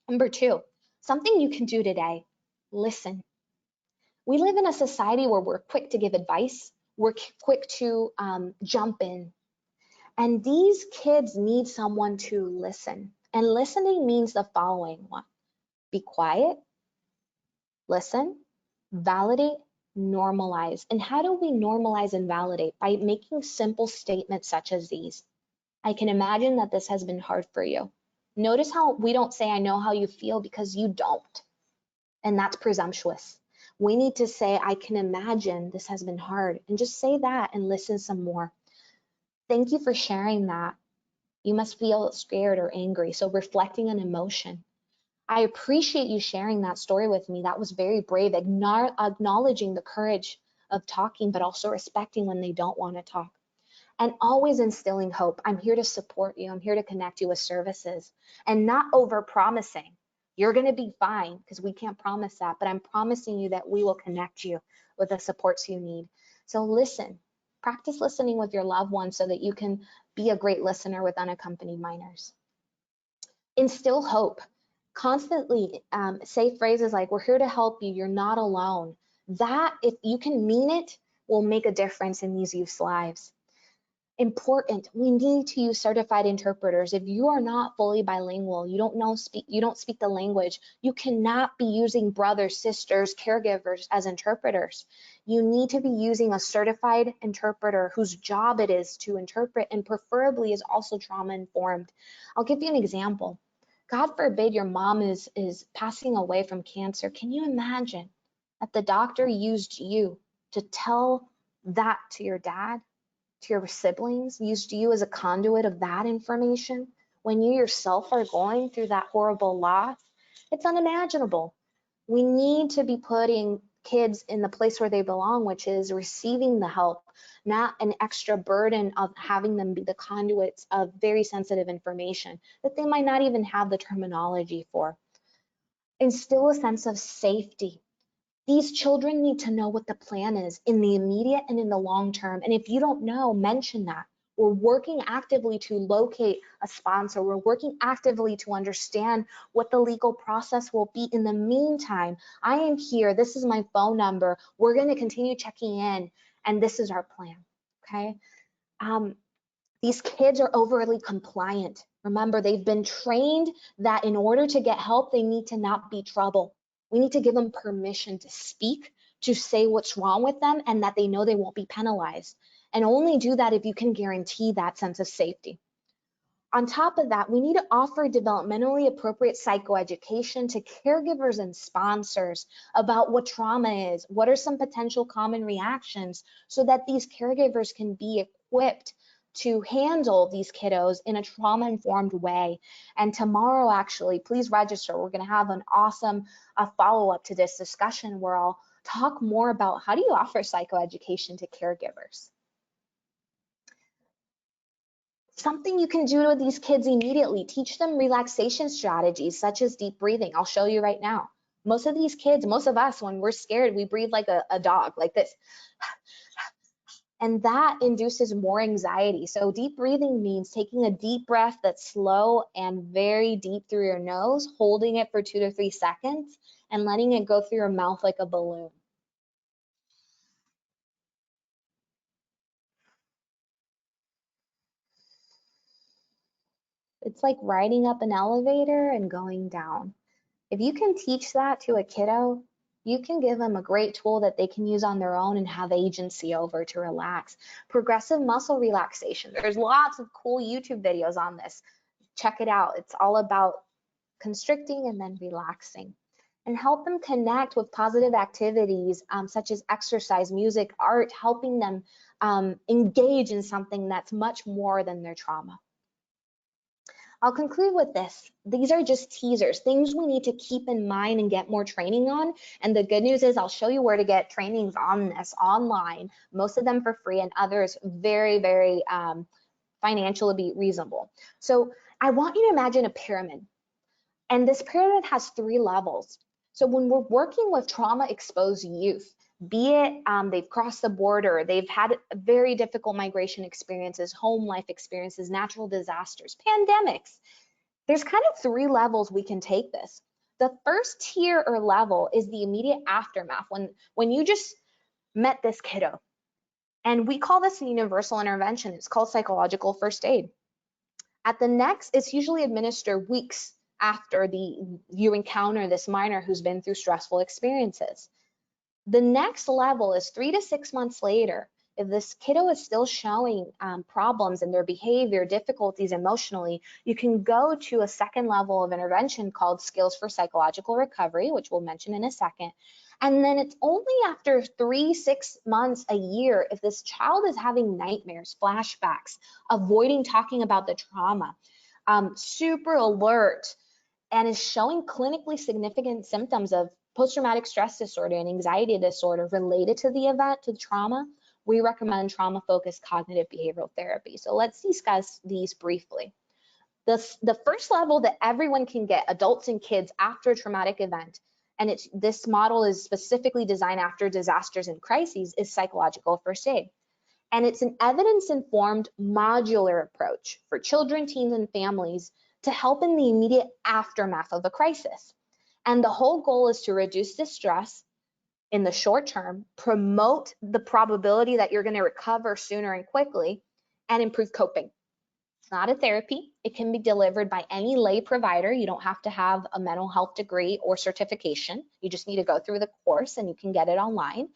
Number two, something you can do today, listen. We live in a society where we're quick to give advice, we're quick to jump in. And these kids need someone to listen. And listening means the following one. Be quiet, listen, validate, normalize. And how do we normalize and validate? By making simple statements such as these. I can imagine that this has been hard for you. Notice how we don't say, I know how you feel, because you don't. And that's presumptuous. We need to say, I can imagine this has been hard, and just say that and listen some more. Thank you for sharing that. You must feel scared or angry. So reflecting on emotion. I appreciate you sharing that story with me. That was very brave, acknowledging the courage of talking, but also respecting when they don't want to talk. And always instilling hope. I'm here to support you. I'm here to connect you with services, and not over promising. You're going to be fine, because we can't promise that, but I'm promising you that we will connect you with the supports you need. So listen, practice listening with your loved ones so that you can be a great listener with unaccompanied minors. Instill hope. Constantly say phrases like, we're here to help you, you're not alone. That, if you can mean it, will make a difference in these youth's lives. Important, we need to use certified interpreters. If you are not fully bilingual, you don't speak the language, you cannot be using brothers, sisters, caregivers as interpreters. You need to be using a certified interpreter whose job it is to interpret, and preferably is also trauma informed. I'll give you an example. God forbid your mom is passing away from cancer. Can you imagine that the doctor used you to tell that to your dad, to your siblings, used you as a conduit of that information when you yourself are going through that horrible loss? It's unimaginable. We need to be putting kids in the place where they belong, which is receiving the help, not an extra burden of having them be the conduits of very sensitive information that they might not even have the terminology for. Instill a sense of safety. These children need to know what the plan is in the immediate and in the long term. And if you don't know, mention that. We're working actively to locate a sponsor. We're working actively to understand what the legal process will be. In the meantime, I am here. This is my phone number. We're going to continue checking in, and this is our plan. Okay. These kids are overly compliant. Remember, they've been trained that in order to get help, they need to not be trouble. We need to give them permission to speak, to say what's wrong with them, and that they know they won't be penalized. And only do that if you can guarantee that sense of safety. On top of that, we need to offer developmentally appropriate psychoeducation to caregivers and sponsors about what trauma is, what are some potential common reactions, so that these caregivers can be equipped to handle these kiddos in a trauma-informed way. And tomorrow, actually, please register. We're going to have an awesome follow-up to this discussion where I'll talk more about how do you offer psychoeducation to caregivers. Something you can do to these kids immediately, teach them relaxation strategies such as deep breathing. I'll show you right now. Most of these kids, most of us, when we're scared, we breathe like a dog, like this. And that induces more anxiety. So deep breathing means taking a deep breath that's slow and very deep through your nose, holding it for 2 to 3 seconds, and letting it go through your mouth like a balloon. It's like riding up an elevator and going down. If you can teach that to a kiddo, you can give them a great tool that they can use on their own and have agency over to relax. Progressive muscle relaxation. There's lots of cool YouTube videos on this. Check it out. It's all about constricting and then relaxing. And help them connect with positive activities such as exercise, music, art, helping them engage in something that's much more than their trauma. I'll conclude with this. These are just teasers, things we need to keep in mind and get more training on. And the good news is I'll show you where to get trainings on this online, most of them for free and others very, very financially reasonable. So I want you to imagine a pyramid. And this pyramid has 3 levels. So when we're working with trauma-exposed youth, be it they've crossed the border, they've had very difficult migration experiences, home life experiences, natural disasters, pandemics, there's kind of 3 levels we can take this. The first tier or level is the immediate aftermath, when you just met this kiddo. And we call this a universal intervention. It's called psychological first aid. At the next, it's usually administered weeks after you encounter this minor who's been through stressful experiences. The next level is 3 to 6 months later. If this kiddo is still showing problems in their behavior, difficulties emotionally, you can go to a second level of intervention called Skills for Psychological Recovery, which we'll mention in a second. And then it's only after 3, 6 months, a year, if this child is having nightmares, flashbacks, avoiding talking about the trauma, super alert, and is showing clinically significant symptoms of post-traumatic stress disorder and anxiety disorder related to the event, to the trauma, we recommend trauma-focused cognitive behavioral therapy. So let's discuss these briefly. The first level that everyone can get, adults and kids, after a traumatic event, and this model is specifically designed after disasters and crises, is psychological first aid. And it's an evidence-informed modular approach for children, teens, and families to help in the immediate aftermath of a crisis. And the whole goal is to reduce distress in the short term, promote the probability that you're going to recover sooner and quickly, and improve coping. It's not a therapy. It can be delivered by any lay provider. You don't have to have a mental health degree or certification. You just need to go through the course and you can get it online.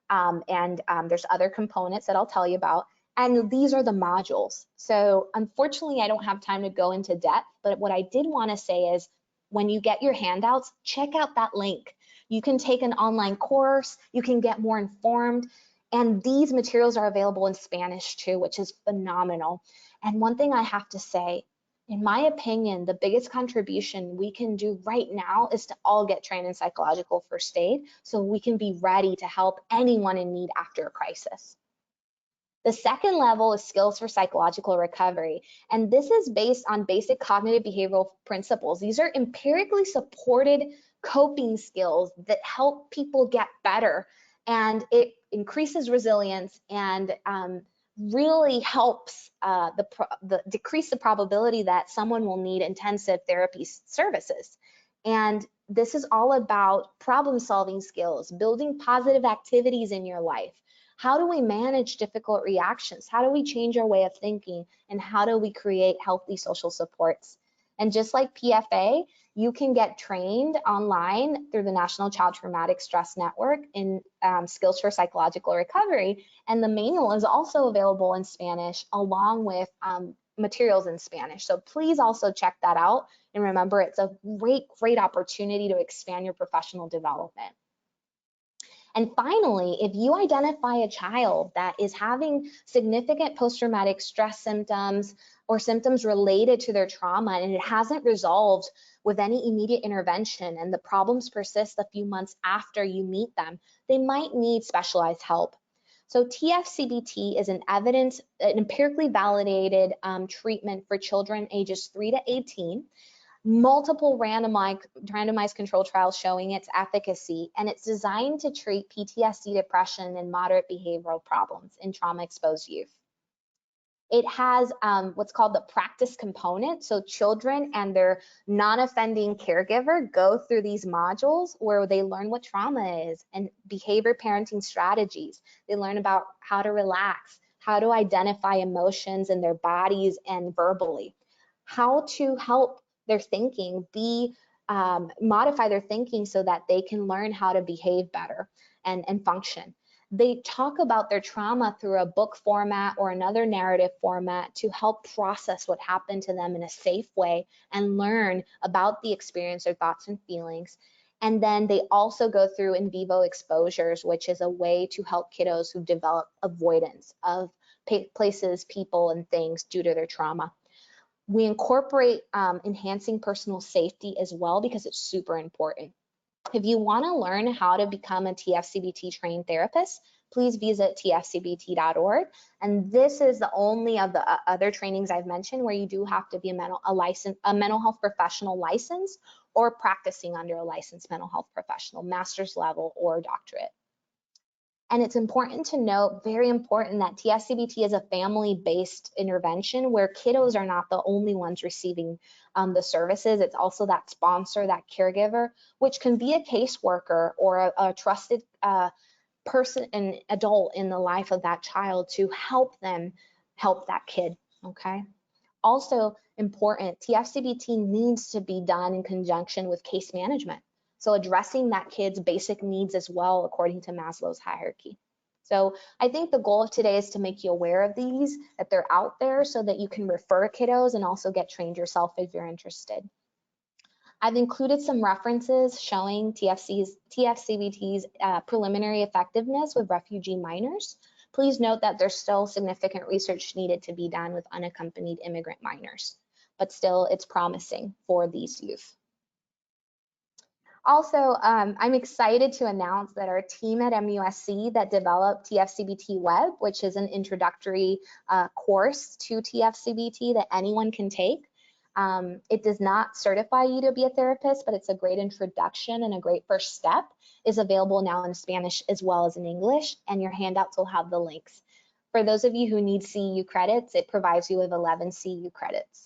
There's other components that I'll tell you about. And these are the modules. So unfortunately, I don't have time to go into depth, but what I did want to say is when you get your handouts, check out that link. You can take an online course, you can get more informed, and these materials are available in Spanish too, which is phenomenal. And one thing I have to say, in my opinion, the biggest contribution we can do right now is to all get trained in psychological first aid so we can be ready to help anyone in need after a crisis. The second level is skills for psychological recovery, and this is based on basic cognitive behavioral principles. These are empirically supported coping skills that help people get better, and it increases resilience and really helps decrease the probability that someone will need intensive therapy services. And this is all about problem-solving skills, building positive activities in your life. How do we manage difficult reactions? How do we change our way of thinking? And how do we create healthy social supports? And just like PFA, you can get trained online through the National Child Traumatic Stress Network in Skills for Psychological Recovery. And the manual is also available in Spanish along with materials in Spanish. So please also check that out. And remember, it's a great opportunity to expand your professional development. And finally, if you identify a child that is having significant post-traumatic stress symptoms or symptoms related to their trauma and it hasn't resolved with any immediate intervention and the problems persist a few months after you meet them, they might need specialized help. So TFCBT is an empirically validated treatment for children ages 3 to 18. Multiple randomized control trials showing its efficacy, and it's designed to treat PTSD, depression, and moderate behavioral problems in trauma-exposed youth. It has what's called the practice component, so children and their non-offending caregiver go through these modules where they learn what trauma is and behavior parenting strategies. They learn about how to relax, how to identify emotions in their bodies and verbally, how to help their thinking be modify their thinking so that they can learn how to behave better and function. They talk about their trauma through a book format or another narrative format to help process what happened to them in a safe way and learn about the experience, their thoughts and feelings. And then they also go through in vivo exposures, which is a way to help kiddos who develop avoidance of places, people, and things due to their trauma. We incorporate enhancing personal safety as well because it's super important. If you want to learn how to become a TFCBT trained therapist, please visit tfcbt.org. And this is the only of the other trainings I've mentioned where you do have to be a mental health professional license or practicing under a licensed mental health professional, master's level or doctorate. And it's important to note, very important, that TFCBT is a family-based intervention where kiddos are not the only ones receiving the services. It's also that sponsor, that caregiver, which can be a caseworker or a trusted person, an adult in the life of that child to help them help that kid, okay? Also important, TFCBT needs to be done in conjunction with case management. So addressing that kid's basic needs as well, according to Maslow's hierarchy. So I think the goal of today is to make you aware of these, that they're out there so that you can refer kiddos and also get trained yourself if you're interested. I've included some references showing TFCBT's preliminary effectiveness with refugee minors. Please note that there's still significant research needed to be done with unaccompanied immigrant minors, but still it's promising for these youth. Also, I'm excited to announce that our team at MUSC that developed TFCBT Web, which is an introductory course to TFCBT that anyone can take. It does not certify you to be a therapist, but it's a great introduction and a great first step, is available now in Spanish as well as in English, and your handouts will have the links. For those of you who need CEU credits, it provides you with 11 CEU credits.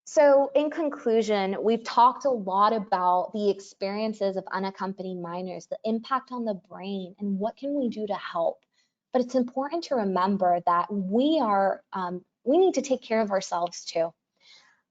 So in conclusion, we've talked a lot about the experiences of unaccompanied minors, the impact on the brain, and what can we do to help. But it's important to remember that we need to take care of ourselves too.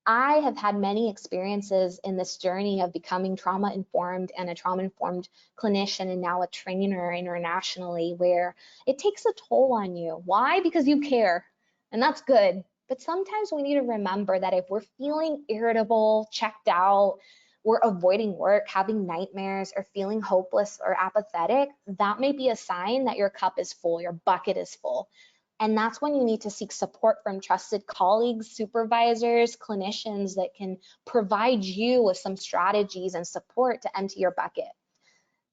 I have had many experiences in this journey of becoming trauma-informed and a trauma-informed clinician and now a trainer internationally where it takes a toll on you. Why? Because you care, and that's good. But sometimes we need to remember that if we're feeling irritable, checked out, we're avoiding work, having nightmares, or feeling hopeless or apathetic, that may be a sign that your cup is full, your bucket is full. And that's when you need to seek support from trusted colleagues, supervisors, clinicians that can provide you with some strategies and support to empty your bucket.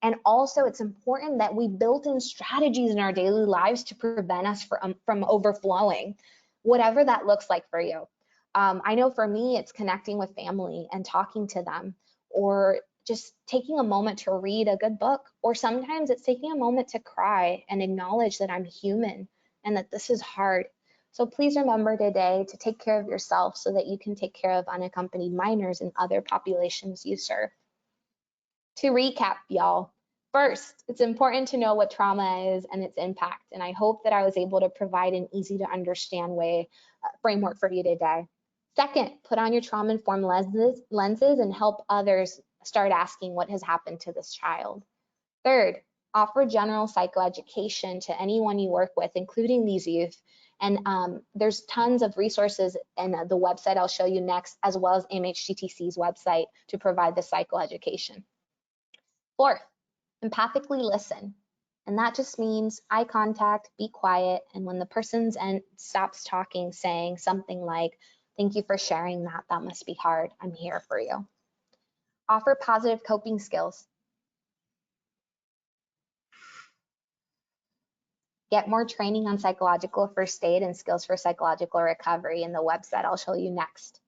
And also, it's important that we build in strategies in our daily lives to prevent us from overflowing, whatever that looks like for you. I know for me, it's connecting with family and talking to them, or just taking a moment to read a good book, or sometimes it's taking a moment to cry and acknowledge that I'm human and that this is hard. So please remember today to take care of yourself so that you can take care of unaccompanied minors and other populations you serve. To recap, y'all, first, it's important to know what trauma is and its impact, and I hope that I was able to provide an easy to understand framework for you today. Second, put on your trauma-informed lenses and help others start asking what has happened to this child. Third, offer general psychoeducation to anyone you work with, including these youth. And there's tons of resources in the website I'll show you next, as well as MHTTC's website to provide the psychoeducation. Fourth, empathically listen. And that just means eye contact, be quiet, and when the person's end stops talking, saying something like, "Thank you for sharing that. That must be hard. I'm here for you." Offer positive coping skills. Get more training on psychological first aid and skills for psychological recovery in the website I'll show you next.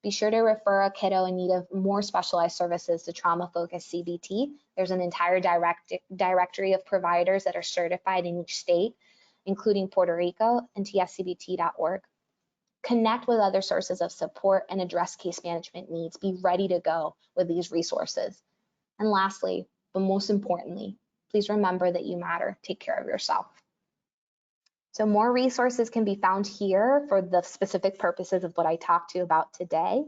Be sure to refer a kiddo in need of more specialized services to trauma-focused CBT. There's an entire directory of providers that are certified in each state, including Puerto Rico and tfcbt.org. Connect with other sources of support and address case management needs. Be ready to go with these resources. And lastly, but most importantly, please remember that you matter. Take care of yourself. So more resources can be found here for the specific purposes of what I talked to you about today.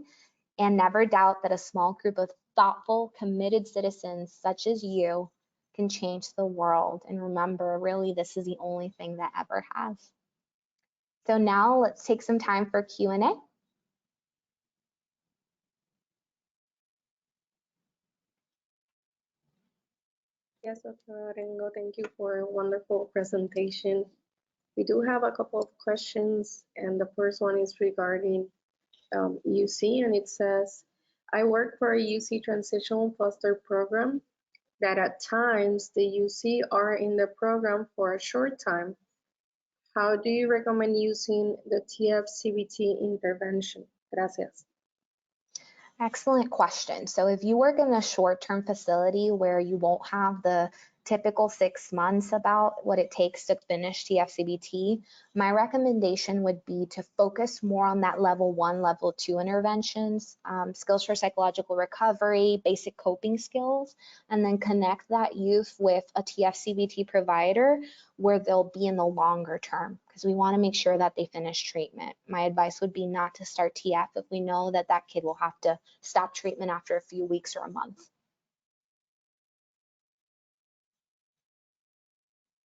And never doubt that a small group of thoughtful, committed citizens such as you can change the world. And remember, really, this is the only thing that ever has. So now let's take some time for Q&A. Yes, Dr. Arengo, thank you for a wonderful presentation. We do have a couple of questions, and the first one is regarding UC, and it says, I work for a UC transitional foster program that at times the UC are in the program for a short time. How do you recommend using the TFCBT intervention? Gracias. Excellent question. So if you work in a short-term facility where you won't have the typical 6 months about what it takes to finish TFCBT, my recommendation would be to focus more on that level 1, level 2 interventions, skills for psychological recovery, basic coping skills, and then connect that youth with a TFCBT provider where they'll be in the longer term, because we want to make sure that they finish treatment. My advice would be not to start TF if we know that that kid will have to stop treatment after a few weeks or a month.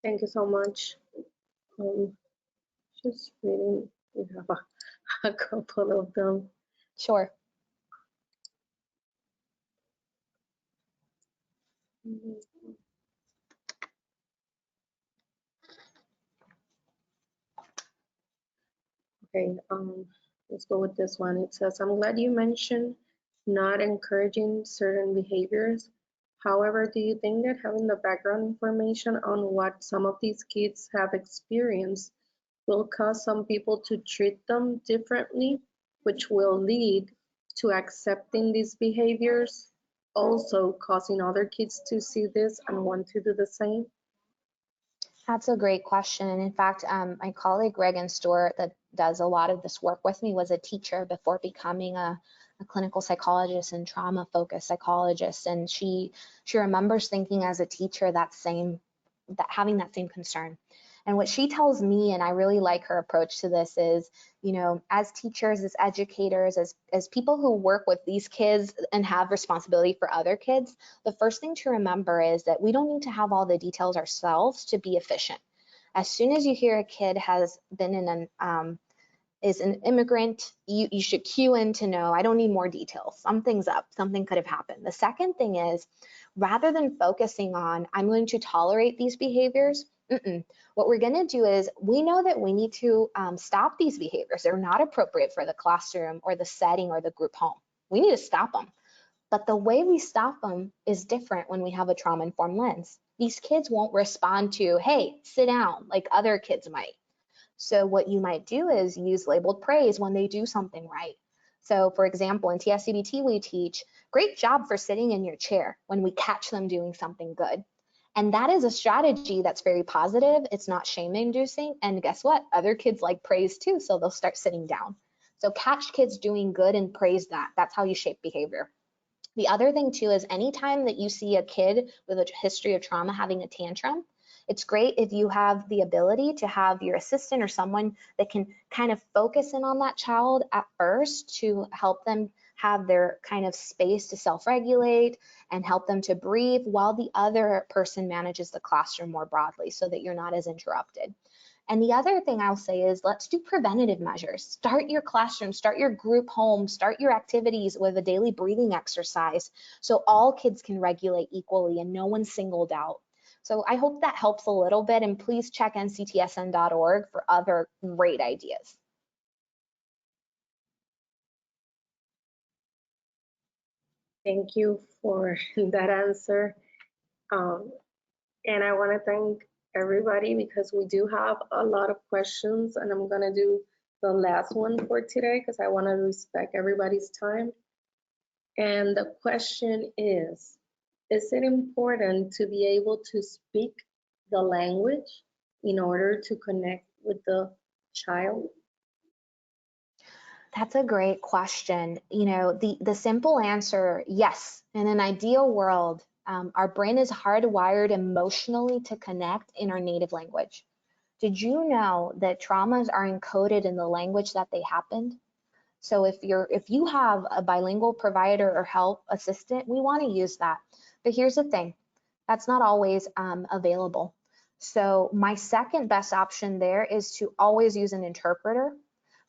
Thank you so much. Just reading, we have a couple of them. Sure. Okay, let's go with this one. It says, I'm glad you mentioned not encouraging certain behaviors. However, do you think that having the background information on what some of these kids have experienced will cause some people to treat them differently, which will lead to accepting these behaviors, also causing other kids to see this and want to do the same? That's a great question. And in fact, my colleague Regan Stewart, that does a lot of this work with me, was a teacher before becoming a clinical psychologist and trauma-focused psychologist. And she remembers thinking as a teacher that having that same concern. And what she tells me, and I really like her approach to this, is, you know, as teachers, as educators, as people who work with these kids and have responsibility for other kids, the first thing to remember is that we don't need to have all the details ourselves to be efficient. As soon as you hear a kid has been in is an immigrant, you should cue in to know, I don't need more details. Something's up, something could have happened. The second thing is, rather than focusing on, I'm going to tolerate these behaviors, what we're going to do is, we know that we need to stop these behaviors. They're not appropriate for the classroom or the setting or the group home. We need to stop them. But the way we stop them is different when we have a trauma-informed lens. These kids won't respond to, hey, sit down, like other kids might. So what you might do is use labeled praise when they do something right. So for example, in TSCBT, we teach, great job for sitting in your chair, when we catch them doing something good. And that is a strategy that's very positive. It's not shame inducing. And guess what? Other kids like praise too, so they'll start sitting down. So catch kids doing good and praise that. That's how you shape behavior. The other thing too is, anytime that you see a kid with a history of trauma having a tantrum, it's great if you have the ability to have your assistant or someone that can kind of focus in on that child at first to help them have their kind of space to self-regulate and help them to breathe, while the other person manages the classroom more broadly so that you're not as interrupted. And the other thing I'll say is, let's do preventative measures. Start your classroom, start your group home, start your activities with a daily breathing exercise so all kids can regulate equally and no one's singled out. So I hope that helps a little bit, and please check nctsn.org for other great ideas. Thank you for that answer. And I want to thank everybody, because we do have a lot of questions, and I'm going to do the last one for today because I want to respect everybody's time. And the question is it important to be able to speak the language in order to connect with the child? That's a great question. You know, the simple answer, yes. In an ideal world, our brain is hardwired emotionally to connect in our native language. Did you know that traumas are encoded in the language that they happened? So if you have a bilingual provider or help assistant, we want to use that. But here's the thing, that's not always available. So my second best option there is to always use an interpreter.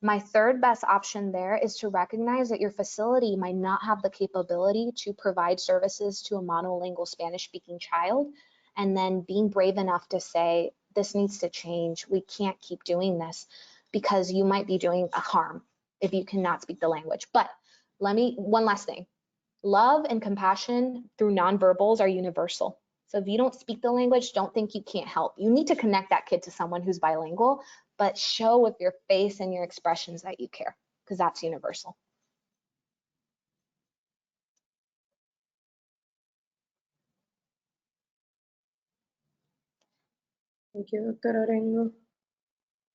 My third best option there is to recognize that your facility might not have the capability to provide services to a monolingual Spanish-speaking child, and then being brave enough to say, this needs to change. We can't keep doing this, because you might be doing a harm if you cannot speak the language. But one last thing. Love and compassion through nonverbals are universal. So if you don't speak the language, don't think you can't help. You need to connect that kid to someone who's bilingual, but show with your face and your expressions that you care, because that's universal. Thank you, Dr. Orengo. I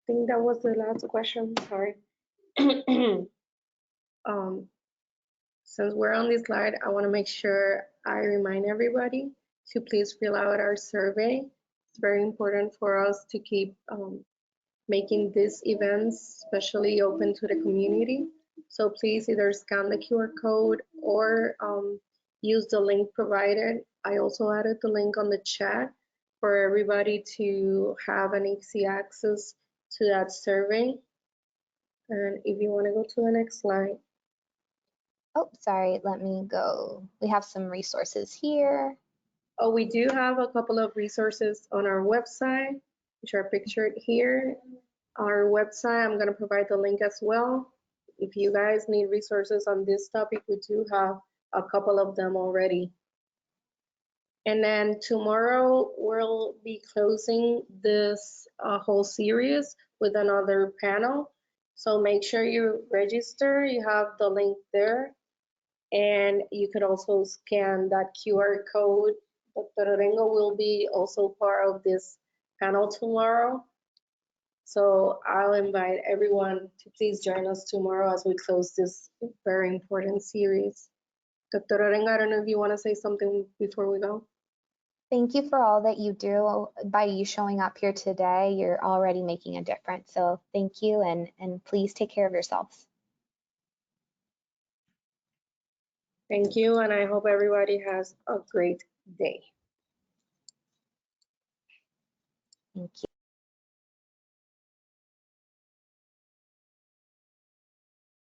think that was the last question, sorry. Since we're on this slide, I want to make sure I remind everybody to please fill out our survey. It's very important for us to keep making these events especially open to the community. So please either scan the QR code or use the link provided. I also added the link on the chat for everybody to have an easy access to that survey. And if you want to go to the next slide. Oh, sorry, let me go. We have some resources here. Oh, we do have a couple of resources on our website, which are pictured here. Our website, I'm going to provide the link as well. If you guys need resources on this topic, we do have a couple of them already. And then tomorrow, we'll be closing this whole series with another panel. So make sure you register. You have the link there. And you could also scan that QR code. Dr. Orengo will be also part of this panel tomorrow. So I'll invite everyone to please join us tomorrow as we close this very important series. Dr. Orengo, I don't know if you want to say something before we go. Thank you for all that you do. By you showing up here today, you're already making a difference. So thank you, and please take care of yourselves. Thank you, and I hope everybody has a great day. Thank you.